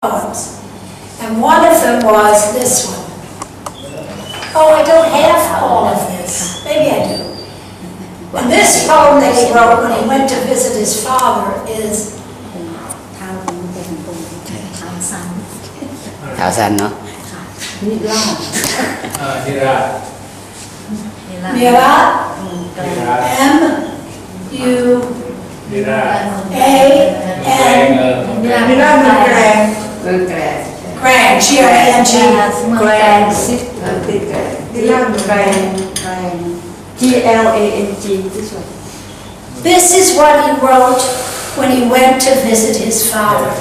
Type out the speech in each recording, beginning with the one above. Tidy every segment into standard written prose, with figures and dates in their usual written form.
poems, and one of them was this one. Oh, I don't have all of this. Maybe I do. And this poem that he wrote when he went to visit his father is Thảo San, no? Mirat, M-U-A-N, Grand, G-R-A-N-G. G-L-A-N-G, this one. This is what he wrote when he went to visit his father.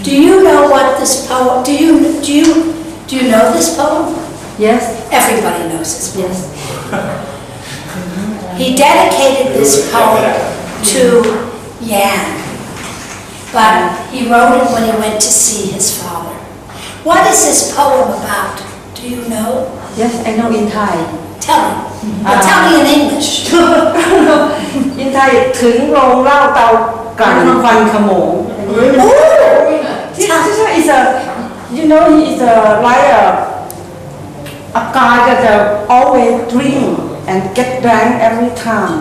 Do you know what this poem, do you know this poem? Yes. Everybody knows this poem. Yes. He dedicated this poem to Yan, but he wrote it when he went to see his father. What is this poem about? Do you know? Yes, I know in Thai. Tell me. Tell me in English. In Thai, ถึงโรงเหล้าเตากันควันขโมง This is a, you know, he is like a guy that always drink and get drunk every time.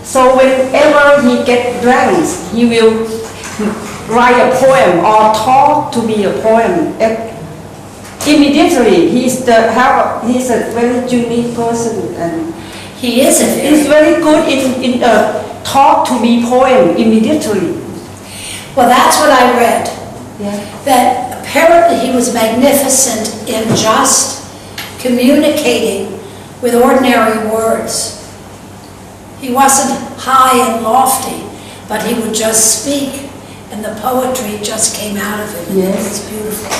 So whenever he get drunk, he will write a poem or talk to me a poem. Immediately, he's a very unique person, and He's very good in talk to me poem immediately. Well, that's what I read. Yeah. That apparently he was magnificent in just communicating with ordinary words. He wasn't high and lofty, but he would just speak, and the poetry just came out of him. Yes. It's beautiful.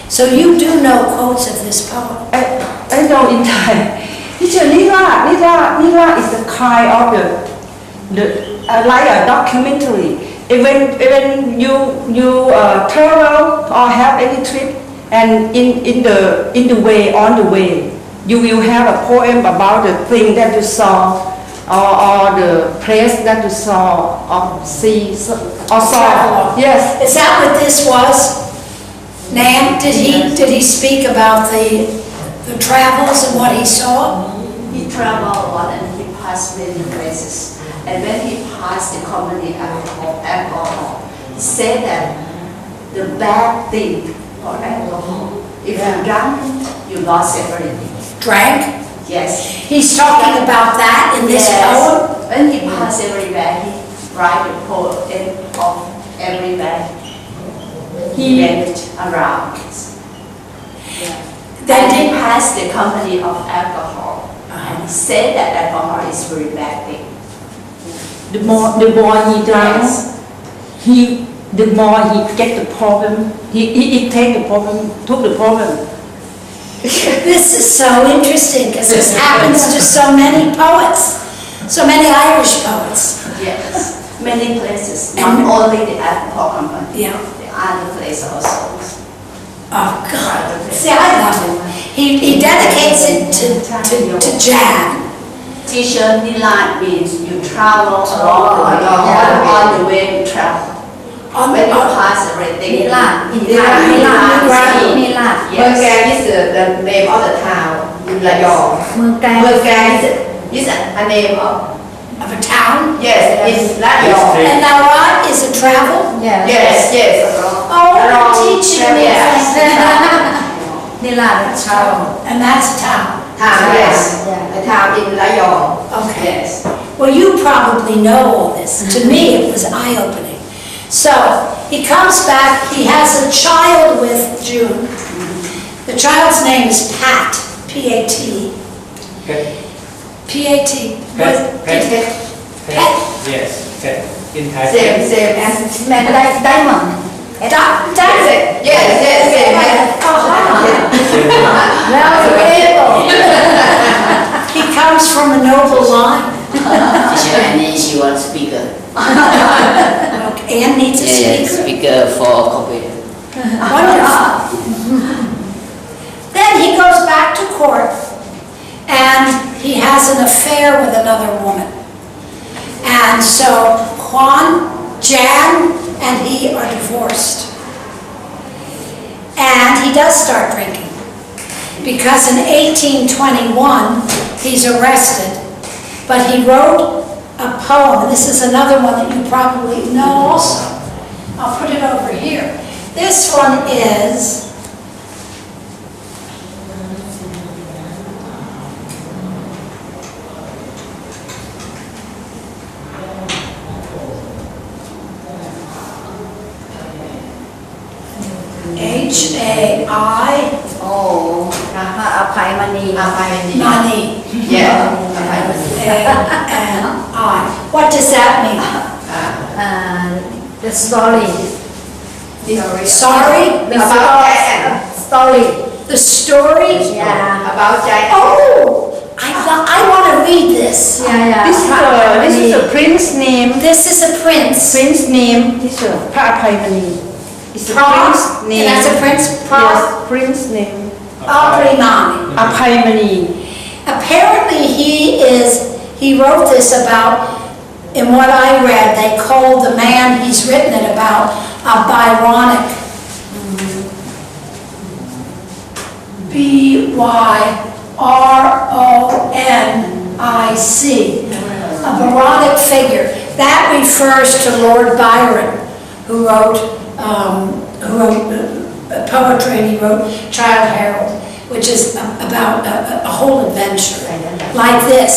So you do know quotes of this poem? I know in Thai. Teacher, Nila is a kind of like a documentary. When you travel or have any trip, and on the way, you will have a poem about the thing that you saw, or the place that you saw, or see, or saw. Yes. Is that what this was? Nam, did he speak about the travels and what he saw? He traveled a lot and he passed many places. And when he passed the company alcohol, he said that the bad thing for alcohol, if you drank, you lost everything. Drank? Yes. He's talking about that in this poem? When he passed everywhere, he write the poem of everywhere. He went around. Then he passed the company of alcohol, and he said that alcohol is very bad thing. The more he drinks, the more he get the problem. He took the problem. This is so interesting because this happens to so many poets, so many Irish poets. Yes, many places, not only the alcohol company, Yeah. the other place also. Oh God! See, I love him. He dedicates it to Jan. Teacher, Nila means you travel along the way, on the way you travel. When you pass everything, Nila. Yes. is the name of the town in Rayong. Is a name of Of a town? yes, it's Rayong. And Narat is a travel? Yes. Oh, you're teaching me. Nila, the town. And that's a town. Yes, a town in Rayong. Okay. Yes. Well, you probably know all this. To me, it was eye-opening. So, he comes back, he has a child with June. The child's name is Pat, P-A-T. P-A-T. Pet. Pet. Yes, pet. In Thai. Same as diamond. Diamond. Yes. He comes from a noble line. Teacher, and then she wants speaker. Okay, Anne needs a Yeah, speaker. speaker for computer. Wonderful. Then he goes back to court and he has an affair with another woman. And so Jan, and he are divorced. And he does start drinking. Because in 1821, he's arrested. But he wrote a poem, and this is another one that you probably know also. I'll put it over here. This one is H-A-I โอ้นะคะอภัยมณี Mani Yeah. A-N-I. What does that mean? the story Sorry? the About Jack. story The story? yeah About Jack. Oh! I want to read this. yeah This is a prince name. This is a prince. Prince name. This is พระอภัยมณี It's a prince And name. that's a prince? Yes, prince name. Aprimani. อภัยมณี Apparently he wrote this about, in what I read, they called the man he's written it about a Byronic. B-Y-R-O-N-I-C. A Byronic figure. That refers to Lord Byron, who wrote poetry, and he wrote Childe Harold, which is about a whole adventure like this.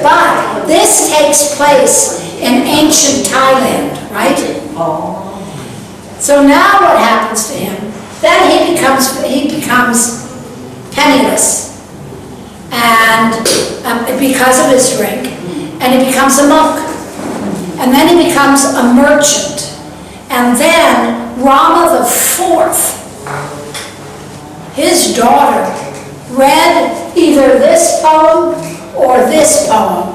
But this takes place in ancient Thailand, right? So now what happens to him? Then he becomes penniless, and because of his drink, and he becomes a monk, and then he becomes a merchant, and then Rama IV, his daughter, read either this poem or this poem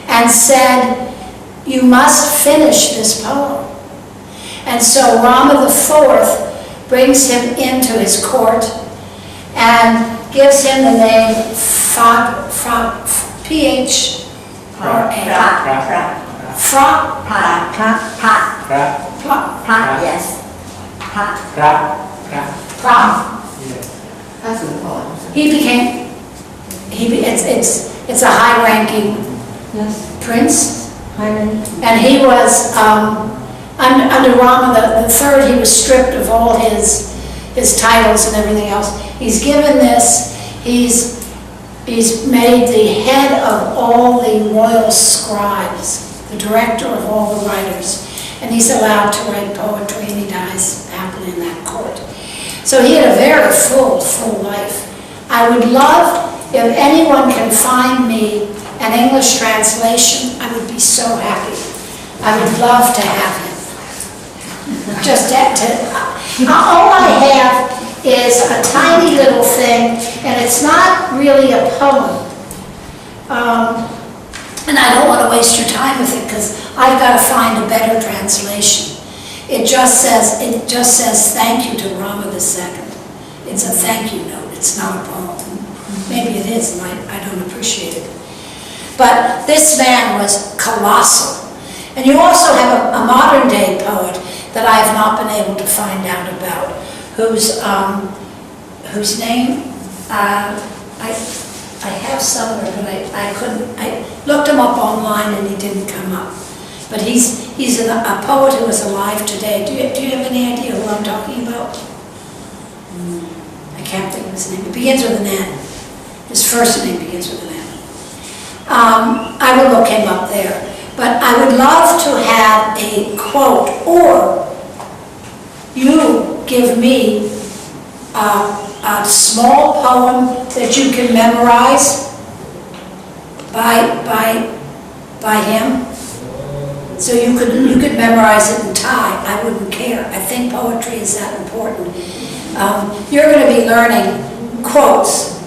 and said, you must finish this poem. And so Rama IV brings him into his court and gives him the name P-H-R-A. Fra. yes พระ ถ้าสุนทร it's a high-ranking Yes, prince, Highland. and he was under Rama the Third. He was stripped of all his titles and everything else. He's given this. He's made the head of all the royal scribes, the director of all the writers, and he's allowed to write poetry, and he dies happily in that court. So he had a very full life. I would love if anyone can find me an English translation. I would be so happy. I would love to have him. Just all I have is a tiny little thing, and it's not really a poem. And I don't want to waste your time with it because I've got to find a better translation. It just says thank you to Rama II. It's a thank you note. It's not a poem. Maybe it is, and I don't appreciate it. But this man was colossal. And you also have a modern day poet that I have not been able to find out about, whose name I have somewhere, but I couldn't. I looked him up online and he didn't come up. But he's a poet who is alive today. Do you have any idea who I'm talking about? I can't think of his name. It begins with an N. His first name begins with an N. I will look him up there. But I would love to have a quote, or you give me a small poem that you can memorize by him. So you could memorize it in Thai. I wouldn't care. I think poetry is that important. You're going to be learning quotes,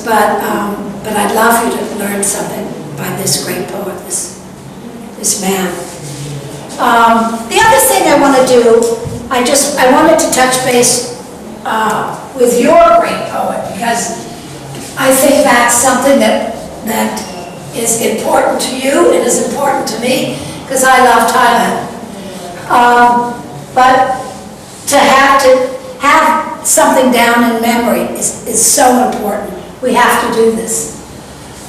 but I'd love you to learn something by this great poet, this man. The other thing I want to do, I wanted to touch base with your great poet, because I think that's something that is important to you. It is important to me, because I love Thailand. But to have something down in memory is so important. We have to do this.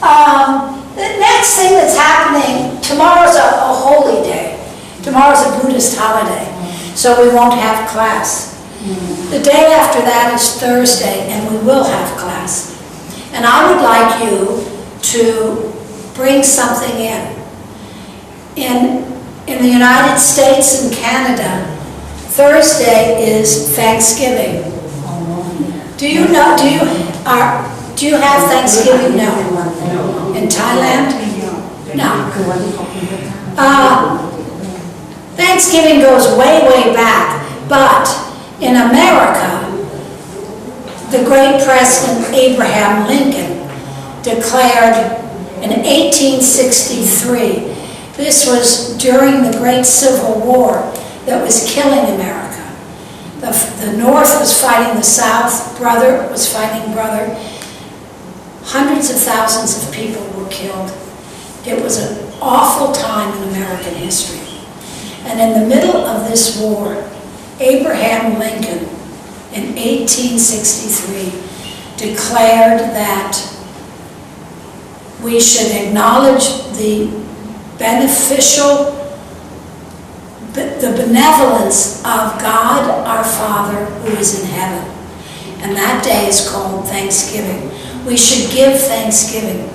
The next thing that's happening, tomorrow's a holy day. Tomorrow's a Buddhist holiday, so we won't have class. The day after that is Thursday, and we will have class. And I would like you to bring something in. In the United States and Canada, Thursday is Thanksgiving. Do you know, do you have Thanksgiving? No. In Thailand? No. Thanksgiving goes way, way back, but in America, the great President Abraham Lincoln declared in 1863, this was during the Great Civil War that was killing America. The North was fighting the South, brother was fighting brother. Hundreds of thousands of people were killed. It was an awful time in American history. And in the middle of this war, Abraham Lincoln in 1863 declared that we should acknowledge the benevolence of God our Father who is in heaven. And that day is called Thanksgiving. We should give thanksgiving.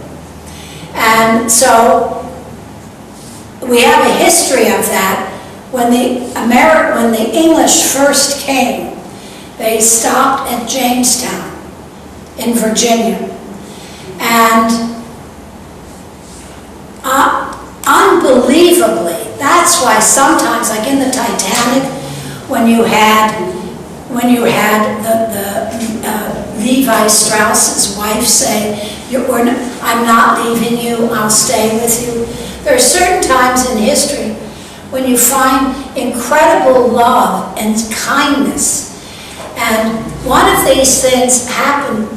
And so we have a history of that. When the English first came, they stopped at Jamestown in Virginia. And unbelievably, that's why sometimes, like in the Titanic, when you had the Levi Strauss's wife say, I'm not leaving you, I'll stay with you. There are certain times in history when you find incredible love and kindness. And one of these things happened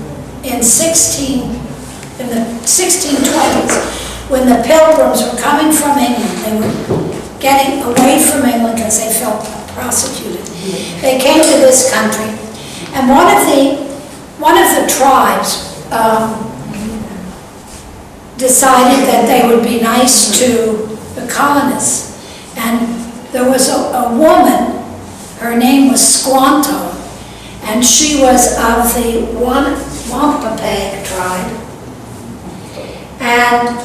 in the 1620s, when the Pilgrims were coming from England. They were getting away from England because they felt persecuted. They came to this country, and one of the tribes decided that they would be nice to the colonists. And there was a woman, her name was Squanto, and she was of the Wampanoag tribe. And